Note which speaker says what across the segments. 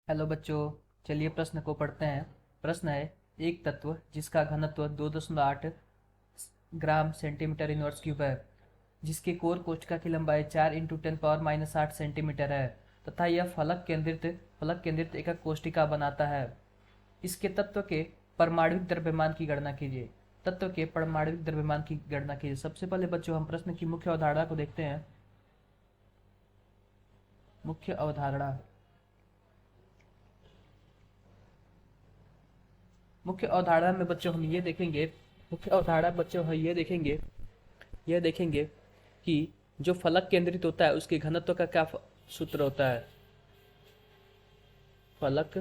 Speaker 1: Hello बच्चों, चलिए प्रश्न को पढ़ते हैं। प्रश्न है, एक तत्व जिसका घनत्व 2.8 ग्राम सेंटीमीटर इनवर्स क्यूब है, जिसके कोर कोशिका की लंबाई 4 × 10⁻⁸ सेंटीमीटर है तथा यह फलक केंद्रित एकक कोशिका बनाता है। इसके तत्व के परमाणविक द्रव्यमान की गणना कीजिए। तत्व के परमाणविक द्रव्यमान की गणना कीजिए। सबसे पहले बच्चों हम प्रश्न की मुख्य अवधारणा को देखते हैं। मुख्य अवधारणा मुख्य अवधारणा में बच्चों हम ये देखेंगे मुख्य अवधारणा बच्चों हम ये देखेंगे कि जो फलक केंद्रित होता है उसके घनत्व का क्या सूत्र होता है। फलक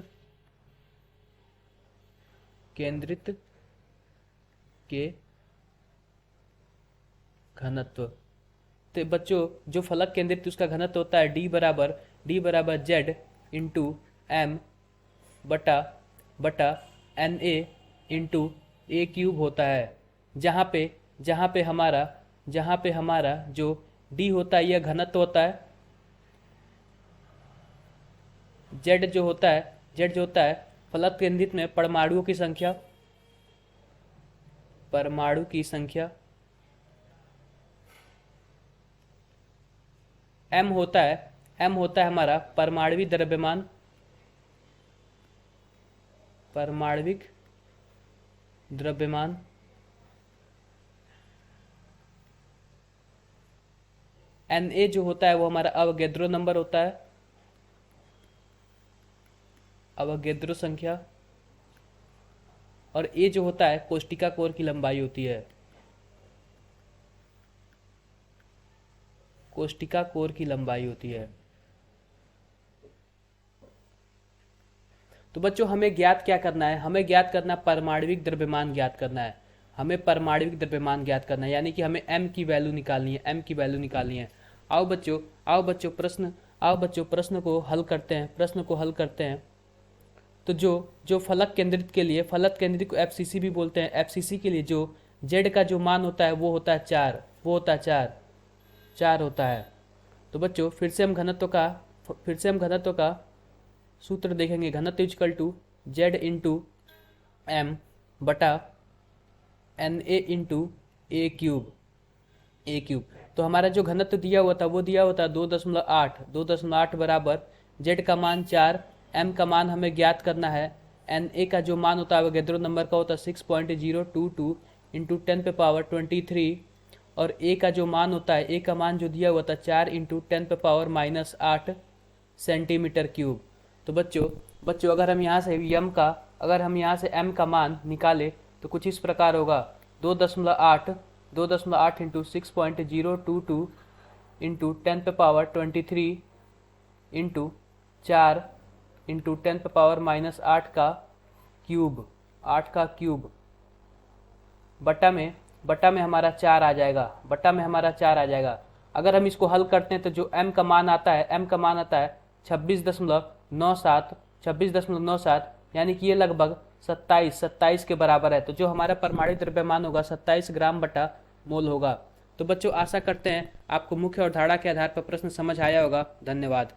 Speaker 1: केंद्रित के घनत्व। तो बच्चों जो फलक केंद्रित उसका घनत्व होता है D बराबर Z इंटू M बटा Na इंटू ए क्यूब होता है। जहाँ पे हमारा जो D होता है यह घनत्व होता है। Z जो होता है फलक केंद्रित में परमाणुओं की संख्या। M होता है हमारा परमाणविक द्रव्यमान। Na जो होता है वो हमारा अवोगैड्रो नंबर होता है, अवोगैड्रो संख्या। और A जो होता है कोशिका कोर की लंबाई होती है, कोशिका कोर की लंबाई होती है। तो बच्चों हमें ज्ञात क्या करना है? हमें ज्ञात करना परमाणविक द्रव्यमान ज्ञात करना है। यानी कि हमें m की वैल्यू निकालनी है। आओ बच्चों प्रश्न को हल करते हैं। तो जो फलक केंद्रित को एफसीसी भी बोलते हैं। एफसीसी के लिए जो z का जो मान होता है वो होता है 4 होता है। तो बच्चों फिर से हम घनत्व का सूत्र देखेंगे। घनत्व equal to Z into M बटा Na इंटू ए क्यूब। तो हमारा जो घनत्व दिया हुआ था वो दिया हुआ था 2.8 बराबर Z का मान 4, M का मान हमें ज्ञात करना है। Na का जो मान होता है अवोगैड्रो नंबर का होता है 6.022 इंटू 10⁻23 और A का जो मान होता है A का मान जो दिया हुआ था 4 इंटू 10⁻⁸ सेंटीमीटर क्यूब। तो बच्चों अगर हम यहाँ से m का मान निकाले तो कुछ इस प्रकार होगा। 2.8 इंटू 6.022 इंटू 10⁻23 इंटू 4 इंटू 10⁻⁸ का क्यूब बटा में हमारा 4 आ जाएगा। अगर हम इसको हल करते हैं तो जो m का मान आता है 26.97, यानी कि ये लगभग 27 के बराबर है। तो जो हमारा परमाणु द्रव्यमान होगा 27 ग्राम बटा मोल होगा। तो बच्चों आशा करते हैं आपको मुख्य अवधारणा के आधार पर प्रश्न समझ आया होगा। धन्यवाद।